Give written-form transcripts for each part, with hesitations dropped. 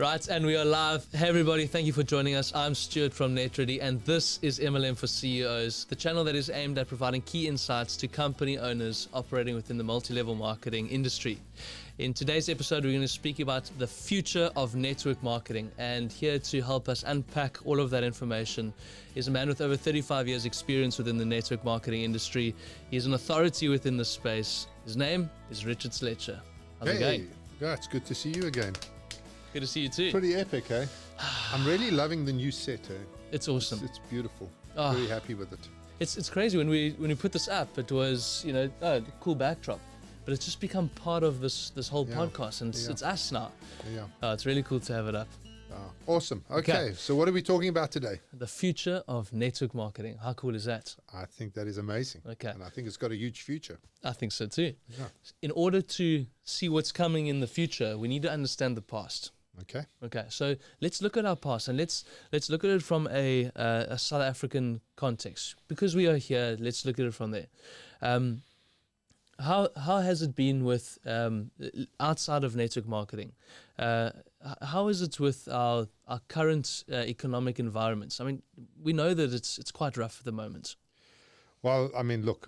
Right, and we are live. Hey everybody, thank you for joining us. I'm Stuart from NetReady, and this is MLM for CEOs, the channel that is aimed at providing key insights to company owners operating within the multi-level marketing industry. In today's episode, we're going to speak about the future of network marketing, and here to help us unpack all of that information is a man with over 35 years experience within the network marketing industry. He is an authority within the space. His name is Richard Sletcher. How's it going? Yeah, it's good to see you again. Good to see you too. Pretty epic, eh? I'm really loving the new set, eh? It's awesome. It's beautiful. Oh. Very happy with it. It's crazy when we put this up. It was a cool backdrop, but it's just become part of this whole podcast, and it's us now. Yeah. It's really cool to have it up. Awesome. Okay, so what are we talking about today? The future of network marketing. How cool is that? I think that is amazing. Okay. And I think it's got a huge future. I think so too. Yeah. In order to see what's coming in the future, we need to understand the past. Okay. So let's look at our past, and let's look at it from a South African context. Because we are here, let's look at it from there. How has it been with outside of network marketing? How is it with our current economic environments? I mean, we know that it's quite rough at the moment. Well, I mean, look,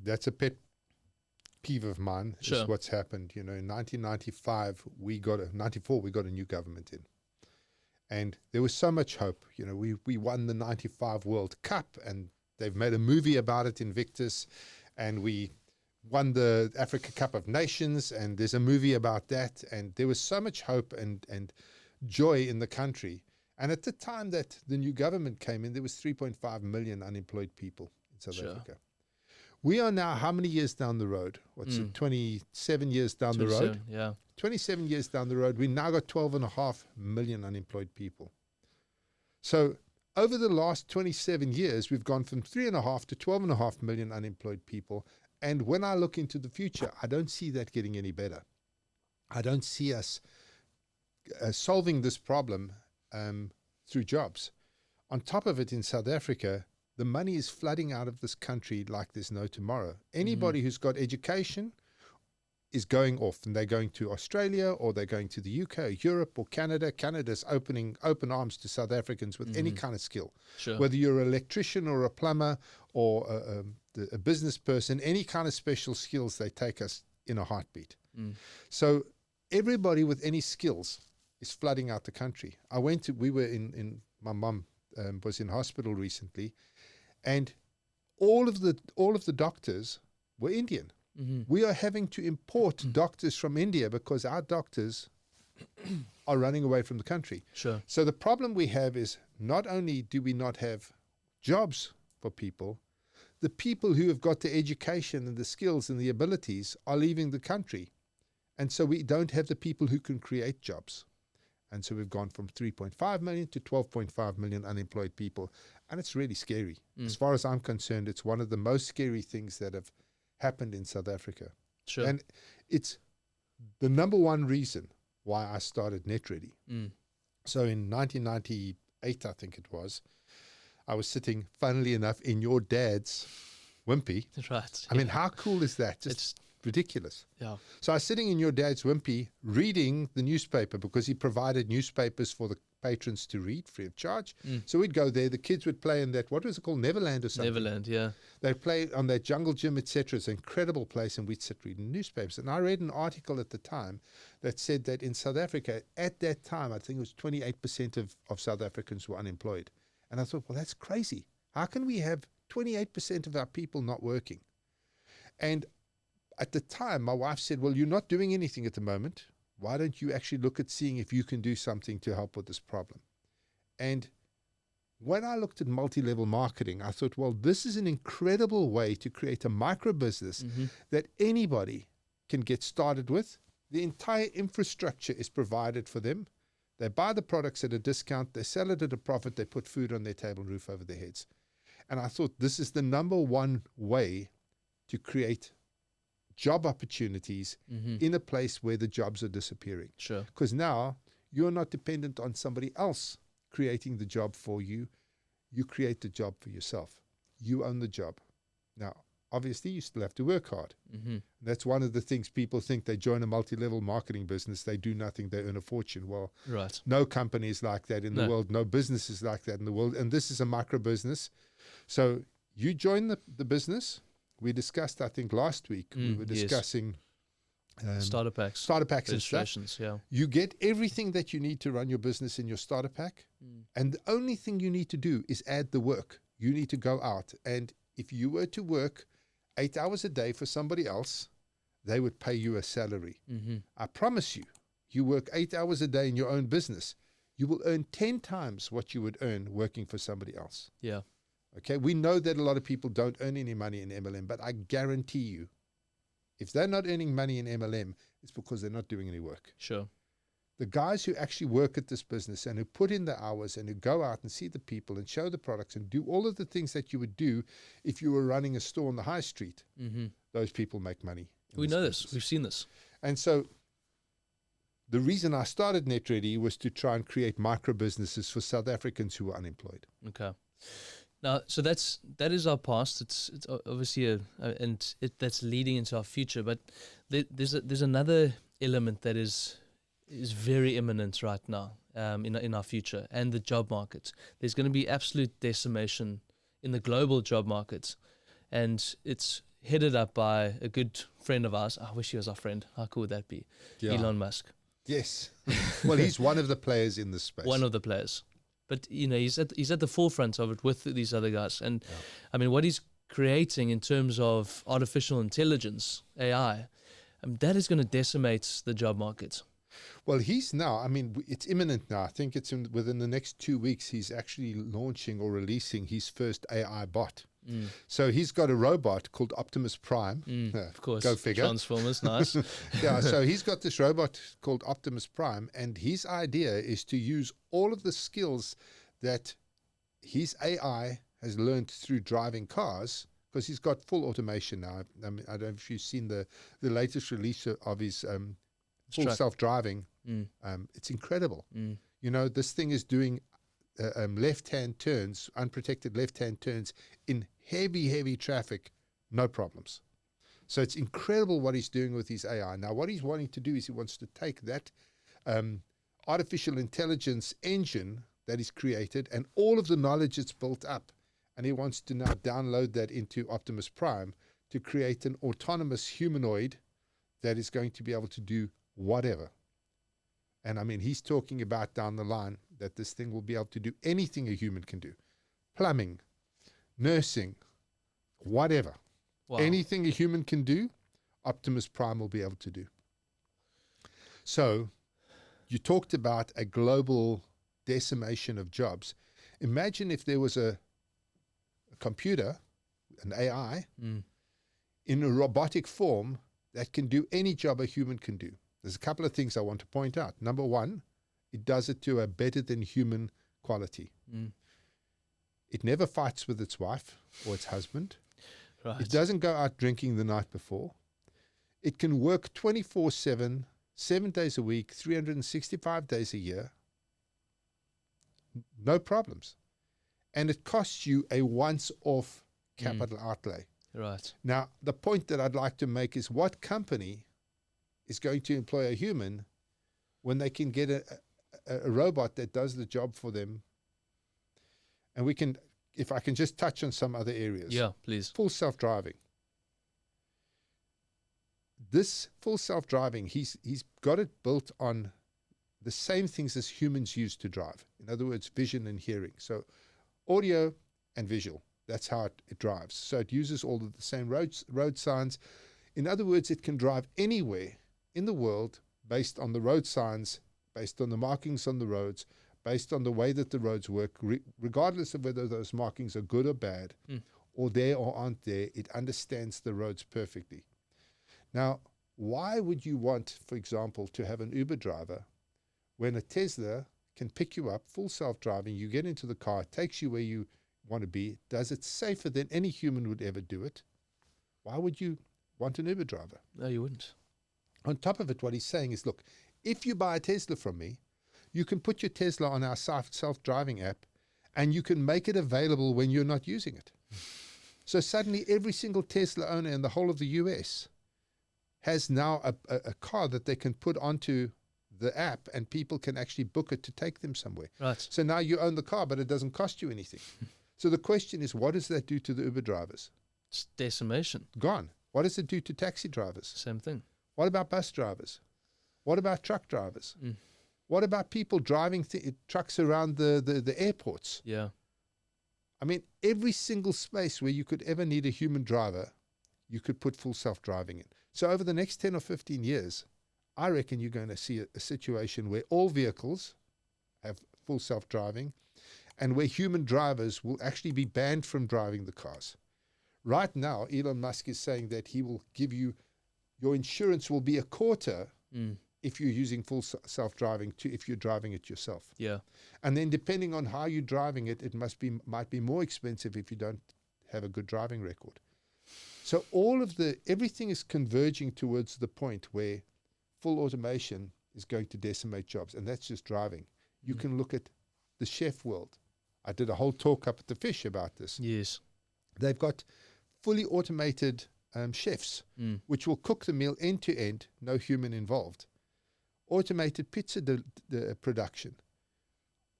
that's a pet peeve of mine. Sure. Is what's happened. In 1994 we got a new government in, and there was so much hope. We won the '95 World Cup, and they've made a movie about it, Invictus, and we won the Africa Cup of Nations, and there's a movie about that, and there was so much hope and joy in the country. And at the time that the new government came in, there was 3.5 million unemployed people in South Africa. We are now how many years down the road? What's it, 27 years down the road? Yeah. 27 years down the road, we now got 12.5 million unemployed people. So over the last 27 years, we've gone from 3.5 to 12.5 million unemployed people. And when I look into the future, I don't see that getting any better. I don't see us solving this problem through jobs. On top of it, in South Africa, the money is flooding out of this country like there's no tomorrow. Anybody who's got education is going off, and they're going to Australia, or they're going to the UK, Europe, or Canada. Canada's opening open arms to South Africans with any kind of skill. Sure. Whether you're an electrician or a plumber or a business person, any kind of special skills, they take us in a heartbeat. So everybody with any skills is flooding out the country. My mum was in hospital recently, and all of the doctors were Indian. We are having to import doctors from India because our doctors are running away from the country. Sure. So the problem we have is not only do we not have jobs for people, the people who have got the education and the skills and the abilities are leaving the country. And so we don't have the people who can create jobs. And so we've gone from 3.5 million to 12.5 million unemployed people. And it's really scary. As far as I'm concerned, it's one of the most scary things that have happened in South Africa. Sure. And it's the number one reason why I started NetReady. So in 1998, I think it was, I was sitting, funnily enough, in your dad's Wimpy. Right. I mean, how cool is that? It's ridiculous. Yeah. So I was sitting in your dad's Wimpy reading the newspaper, because he provided newspapers for the patrons to read free of charge. So we'd go there. The kids would play in that, what was it called, Neverland or something? Neverland, yeah. They'd play on that jungle gym, etc. It's an incredible place, and we'd sit reading newspapers. And I read an article at the time that said that in South Africa, at that time, I think it was 28% of South Africans were unemployed. And I thought, well, that's crazy. How can we have 28% of our people not working? And at the time, my wife said, well, you're not doing anything at the moment. Why don't you actually look at seeing if you can do something to help with this problem? And when I looked at multi-level marketing, I thought, well, this is an incredible way to create a micro business that anybody can get started with. The entire infrastructure is provided for them. They buy the products at a discount, they sell it at a profit, they put food on their table, roof over their heads. And I thought this is the number one way to create job opportunities in a place where the jobs are disappearing. Sure. Because now you're not dependent on somebody else creating the job for you. You create the job for yourself. You own the job. Now, obviously you still have to work hard. Mm-hmm. That's one of the things people think. They join a multi-level marketing business, they do nothing, they earn a fortune. Well, Right. no company is like that in the world. No business is like that in the world. And this is a micro business. So you join the business. We discussed, I think last week, we were discussing starter packs and stuff. Yeah. You get everything that you need to run your business in your starter pack. And the only thing you need to do is add the work. You need to go out. And if you were to work 8 hours a day for somebody else, they would pay you a salary. Mm-hmm. I promise you, you work 8 hours a day in your own business, you will earn 10 times what you would earn working for somebody else. Yeah. Okay, we know that a lot of people don't earn any money in MLM, but I guarantee you, if they're not earning money in MLM, it's because they're not doing any work. Sure. The guys who actually work at this business and who put in the hours and who go out and see the people and show the products and do all of the things that you would do if you were running a store on the high street, those people make money. We know this. We've seen this. And so the reason I started NetReady was to try and create micro businesses for South Africans who are unemployed. Okay. Now, so that is our past. It's obviously that's leading into our future. But there's another element that is very imminent right now in our future, and the job market. There's going to be absolute decimation in the global job market, and it's headed up by a good friend of ours. I wish he was our friend. How cool would that be? Yeah. Elon Musk. Yes. Well, he's one of the players in this space. One of the players. But, he's at the forefront of it with these other guys. And, I mean, what he's creating in terms of artificial intelligence, AI, that is going to decimate the job market. Well, he's now, I mean, it's imminent now. I think it's within the next 2 weeks, he's actually launching or releasing his first AI bot. So he's got a robot called Optimus Prime. Of course. Go figure. Transformers, nice. Yeah, so he's got this robot called Optimus Prime, and his idea is to use all of the skills that his AI has learned through driving cars, because he's got full automation now. I mean, I don't know if you've seen the latest release of his full self-driving. It's incredible. This thing is doing left-hand turns, unprotected left-hand turns in heavy traffic, no problems. So it's incredible what he's doing with his AI. Now, what he's wanting to do is he wants to take that artificial intelligence engine that he's created and all of the knowledge it's built up, and he wants to now download that into Optimus Prime to create an autonomous humanoid that is going to be able to do whatever. And I mean, he's talking about down the line that this thing will be able to do anything a human can do. Plumbing, nursing, whatever. Wow. Anything a human can do, Optimus Prime will be able to do. So you talked about a global decimation of jobs. Imagine if there was a computer, an AI, in a robotic form that can do any job a human can do. There's a couple of things I want to point out. Number one, it does it to a better than human quality. It never fights with its wife or its husband. Right. It doesn't go out drinking the night before. It can work 24/7, 7 days a week, 365 days a year. No problems. And it costs you a once-off capital outlay. Right. Now, the point that I'd like to make is, what company is going to employ a human when they can get a robot that does the job for them? And we can, if I can just touch on some other areas. Yeah, please. Full self-driving. This full self-driving, he's got it built on the same things as humans use to drive. In other words, vision and hearing. So audio and visual. That's how it drives. So it uses all of the same road signs. In other words, it can drive anywhere in the world based on the road signs, based on the markings on the roads, based on the way that the roads work, regardless of whether those markings are good or bad, or there or aren't there. It understands the roads perfectly. Now, why would you want, for example, to have an Uber driver when a Tesla can pick you up, full self-driving, you get into the car, it takes you where you want to be, does it safer than any human would ever do it? Why would you want an Uber driver? No, you wouldn't. On top of it, what he's saying is, look, if you buy a Tesla from me, you can put your Tesla on our self-driving app and you can make it available when you're not using it. So suddenly every single Tesla owner in the whole of the US has now a car that they can put onto the app and people can actually book it to take them somewhere. Right. So now you own the car, but it doesn't cost you anything. So the question is, what does that do to the Uber drivers? It's decimation. Gone. What does it do to taxi drivers? Same thing. What about bus drivers? What about truck drivers? Mm. What about people driving trucks around the airports? Yeah. I mean, every single space where you could ever need a human driver, you could put full self-driving in. So over the next 10 or 15 years, I reckon you're going to see a situation where all vehicles have full self-driving and where human drivers will actually be banned from driving the cars. Right now, Elon Musk is saying that he will give you, your insurance will be a quarter if you're using full self-driving to if you're driving it yourself. Yeah. And then depending on how you're driving it, it might be more expensive if you don't have a good driving record. So everything is converging towards the point where full automation is going to decimate jobs, and that's just driving. You can look at the chef world. I did a whole talk up at the Fish about this. Yes. They've got fully automated chefs, which will cook the meal end to end, no human involved. Automated pizza production.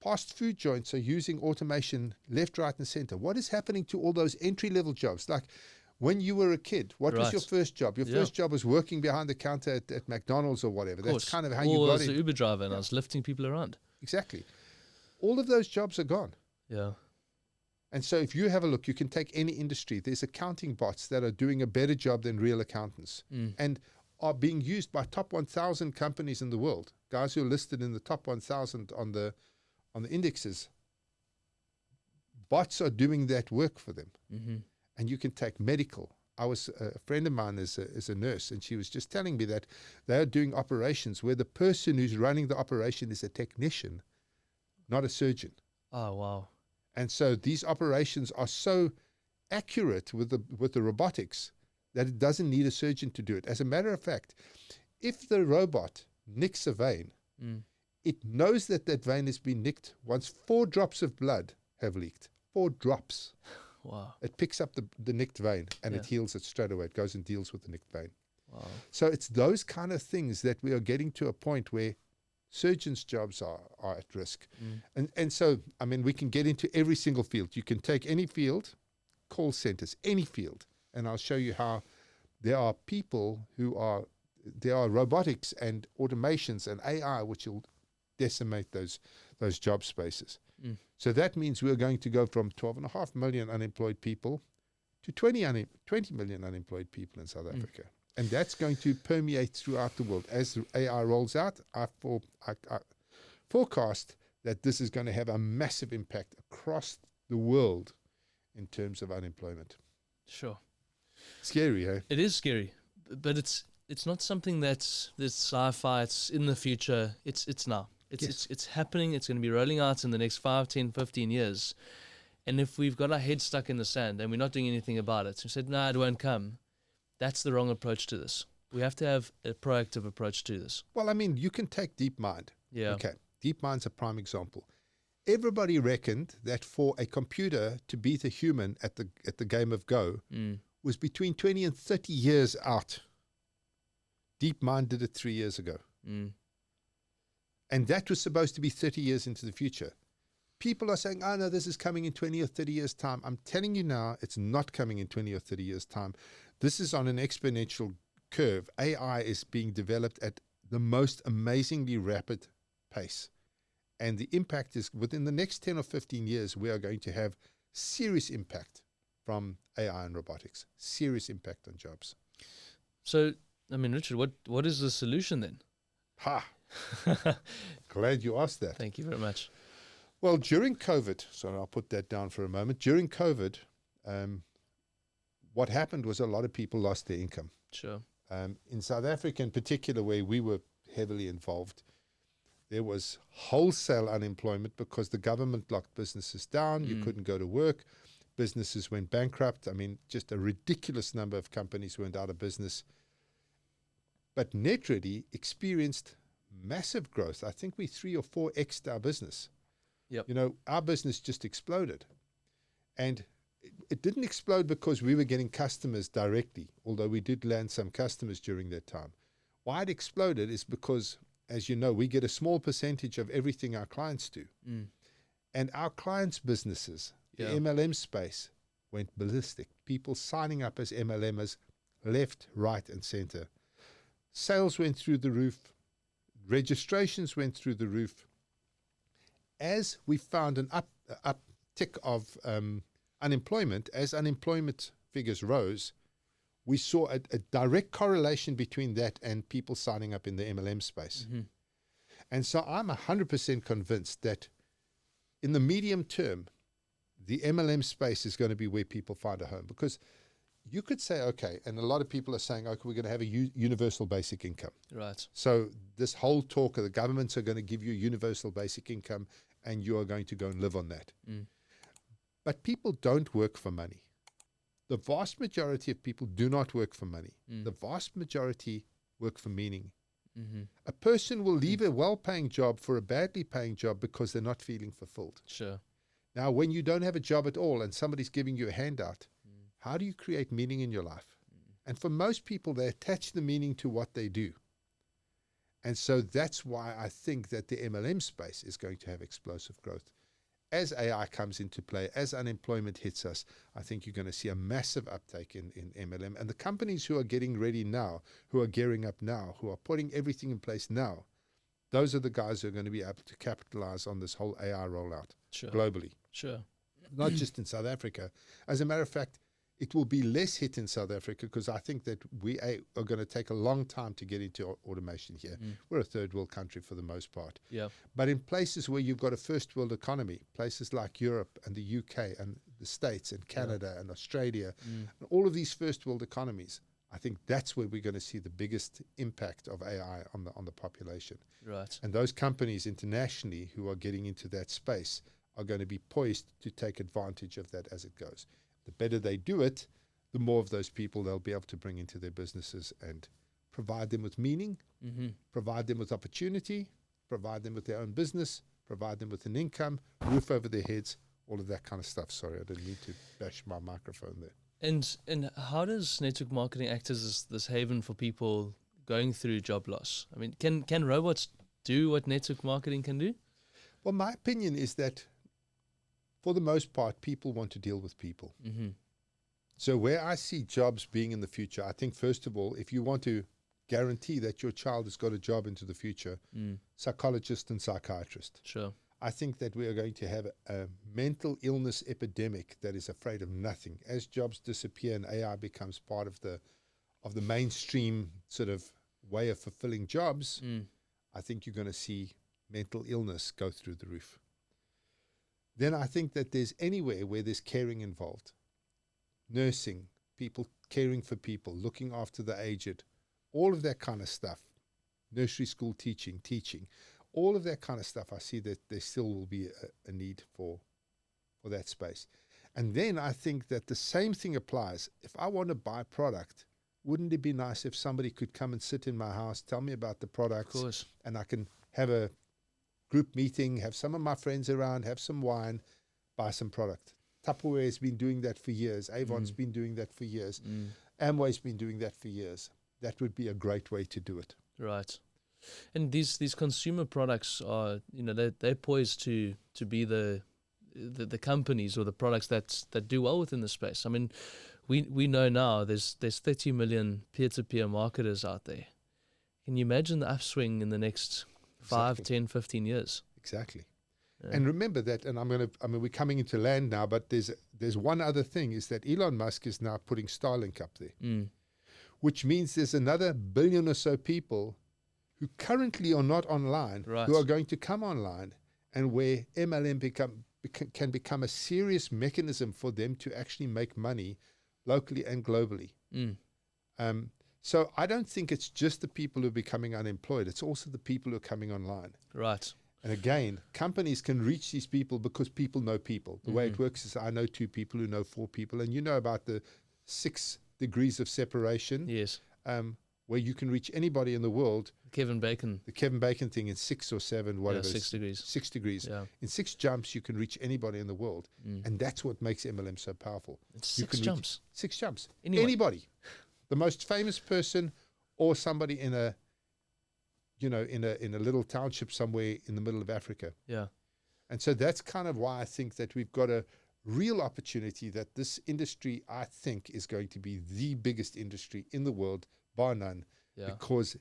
Fast food joints are using automation left, right, and center. What is happening to all those entry-level jobs? Like when you were a kid, what was your first job? Your first job was working behind the counter at McDonald's or whatever. That's kind of how you got I was in. an Uber driver and I was lifting people around. Exactly. All of those jobs are gone. Yeah. And so if you have a look, you can take any industry. There's accounting bots that are doing a better job than real accountants and are being used by top 1,000 companies in the world. Guys who are listed in the top 1,000 on the indexes. Bots are doing that work for them. And you can take medical. A friend of mine is a nurse, and she was just telling me that they are doing operations where the person who's running the operation is a technician, not a surgeon. Oh, wow. And so these operations are so accurate with the robotics that it doesn't need a surgeon to do it. As a matter of fact, if the robot nicks a vein, it knows that vein has been nicked once 4 drops of blood have leaked. 4 drops. Wow. It picks up the nicked vein and it heals it straight away. It goes and deals with the nicked vein. Wow. So it's those kind of things that we are getting to a point where surgeons' jobs are at risk. And so, I mean, we can get into every single field. You can take any field, call centers, any field, and I'll show you how there are people there are robotics and automations and AI which will decimate those job spaces. So that means we're going to go from 12.5 million unemployed people to 20 million unemployed people in South Africa. And that's going to permeate throughout the world. As AI rolls out, I forecast that this is going to have a massive impact across the world in terms of unemployment. Sure. Scary, eh? It is scary, but it's not something that's sci-fi. It's in the future. It's now. It's happening. It's going to be rolling out in the next 5, 10, 15 years. And if we've got our head stuck in the sand and we're not doing anything about it, so we said, no, it won't come, that's the wrong approach to this. We have to have a proactive approach to this. Well, I mean, you can take DeepMind. Yeah. Okay. DeepMind's a prime example. Everybody reckoned that for a computer to beat a human at the game of Go was between 20 and 30 years out. DeepMind did it 3 years ago. And that was supposed to be 30 years into the future. People are saying, oh, no, this is coming in 20 or 30 years' time. I'm telling you now, it's not coming in 20 or 30 years' time. This is on an exponential curve. AI is being developed at the most amazingly rapid pace. And the impact is within the next 10 or 15 years, we are going to have serious impact from AI and robotics. Serious impact on jobs. So, I mean, Richard, what is the solution then? Ha! Glad you asked that. Thank you very much. Well, during COVID, so I'll put that down for a moment. During COVID, what happened was a lot of people lost their income. Sure. In South Africa in particular, where we were heavily involved, there was wholesale unemployment because the government locked businesses down. You couldn't go to work. Businesses went bankrupt. I mean, just a ridiculous number of companies went out of business. But NetReady experienced massive growth. I think we 3 or 4x'd our business. Yep. You know, our business just exploded. And it didn't explode because we were getting customers directly, although we did land some customers during that time. Why it exploded is because, as you know, we get a small percentage of everything our clients do. And our clients' businesses, the MLM space, went ballistic. People signing up as MLMers left, right, and center. Sales went through the roof. Registrations went through the roof. As we found an uptick of unemployment, as unemployment figures rose, we saw a direct correlation between that and people signing up in the MLM space. And so I'm 100% convinced that in the medium term, the MLM space is going to be where people find a home. Because you could say, okay, and a lot of people are saying, okay, we're going to have a universal basic income. Right. So this whole talk of the governments are going to give you universal basic income and you are going to go and live on that. But people don't work for money. The vast majority of people do not work for money. The vast majority work for meaning. A person will leave a well-paying job for a badly paying job because they're not feeling fulfilled. Sure. Now, when you don't have a job at all and somebody's giving you a handout, how do you create meaning in your life? And for most people, they attach the meaning to what they do. And so that's why I think that the MLM space is going to have explosive growth. As AI comes into play, as unemployment hits us, I think you're going to see a massive uptake in MLM. And the companies who are getting ready now, who are gearing up now, who are putting everything in place now, those are the guys who are going to be able to capitalize on this whole AI rollout globally. Sure. Not just in South Africa. As a matter of fact, it will be less hit in South Africa because I think that we are going to take a long time to get into automation here. We're a third world country for the most part. Yeah. But in places where you've got a first world economy, places like Europe and the UK and the States and Canada and Australia, and all of these first world economies, I think that's where we're going to see the biggest impact of AI on the population. Right. And those companies internationally who are getting into that space are going to be poised to take advantage of that as it goes. The better they do it, the more of those people they'll be able to bring into their businesses and provide them with meaning, provide them with opportunity, provide them with their own business, provide them with an income, roof over their heads, all of that kind of stuff. Sorry, I didn't mean to bash my microphone there. And how does network marketing act as this haven for people going through job loss? I mean, can robots do what network marketing can do? Well, my opinion is that for the most part, people want to deal with people. So where I see jobs being in the future, I think, first of all, if you want to guarantee that your child has got a job into the future, psychologist and psychiatrist. Sure. I think that we are going to have a mental illness epidemic that is afraid of nothing. As jobs disappear and AI becomes part of the mainstream sort of way of fulfilling jobs, I think you're going to see mental illness go through the roof. Then I think that there's anywhere where there's caring involved. Nursing, people caring for people, looking after the aged, all of that kind of stuff. Nursery school teaching, all of that kind of stuff. I see that there still will be a need for that space. And then I think that the same thing applies. If I want to buy a product, wouldn't it be nice if somebody could come and sit in my house, tell me about the products, Of course. and I can have a group meeting, have some of my friends around, have some wine, buy some product. Tupperware has been doing that for years. Avon's been doing that for years. Amway's been doing that for years. That would be a great way to do it. Right. And these consumer products are, they're poised to be the companies or the products that do well within the space. I mean, we know now there's 30 million peer-to-peer marketers out there. Can you imagine the upswing in the next 5, 10, 15 years? Exactly. Yeah. And remember that, and we're coming into land now, but there's one other thing, is that Elon Musk is now putting Starlink up there, which means there's another billion or so people who currently are not online, who are going to come online, and where MLM can become a serious mechanism for them to actually make money locally and globally. So I don't think it's just the people who are becoming unemployed. It's also the people who are coming online. Right. And again, companies can reach these people because people know people. The way it works is I know 2 people who know 4 people, and you know about the 6 degrees of separation. Yes. where you can reach anybody in the world. Kevin Bacon. The Kevin Bacon thing in 6 or 7, whatever. 6 degrees. 6 degrees. Yeah. In 6 jumps, you can reach anybody in the world. And that's what makes MLM so powerful. It's You 6 can jumps. 6 jumps. Anyone. Anybody. The most famous person or somebody in a, in a little township somewhere in the middle of Africa. Yeah. And so that's kind of why I think that we've got a real opportunity, that this industry, I think, is going to be the biggest industry in the world, bar none, because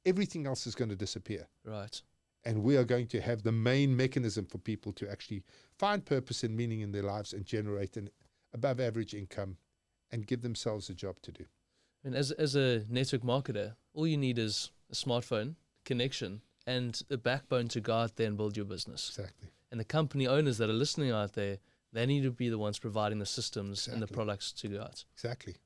everything else is going to disappear. Right. And we are going to have the main mechanism for people to actually find purpose and meaning in their lives and generate an above average income and give themselves a job to do. And as a network marketer, all you need is a smartphone, connection, and a backbone to go out there and build your business. Exactly. And the company owners that are listening out there, they need to be the ones providing the systems and the products to go out. Exactly.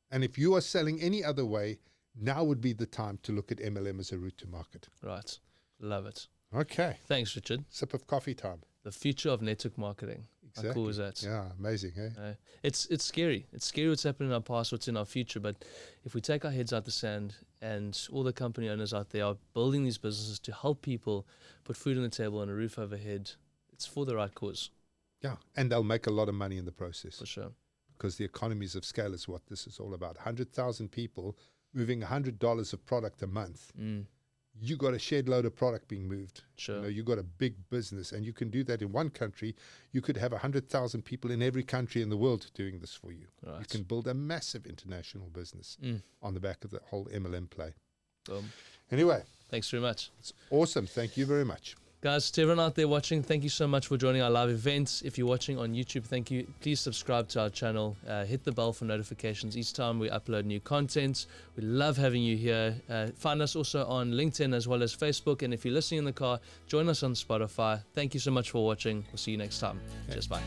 And if you are selling any other way, now would be the time to look at MLM as a route to market. Right. Love it. Okay. Thanks, Richard. Sip of coffee time. The future of network marketing. Exactly. How cool is that? Yeah, amazing, eh? It's scary. It's scary what's happening in our past, what's in our future. But if we take our heads out the sand, and all the company owners out there are building these businesses to help people put food on the table and a roof overhead, it's for the right cause. Yeah, and they'll make a lot of money in the process. For sure. Because the economies of scale is what this is all about. 100,000 people moving $100 of product a month. You got a shed load of product being moved. Sure. You got a big business, and you can do that in one country. You could have 100,000 people in every country in the world doing this for you. Right. You can build a massive international business on the back of the whole MLM play. Anyway, thanks very much. It's awesome. Thank you very much. Guys, to everyone out there watching, thank you so much for joining our live events. If you're watching on YouTube, thank you. Please subscribe to our channel. Hit the bell for notifications each time we upload new content. We love having you here. Find us also on LinkedIn as well as Facebook. And if you're listening in the car, join us on Spotify. Thank you so much for watching. We'll see you next time. Cheers, bye.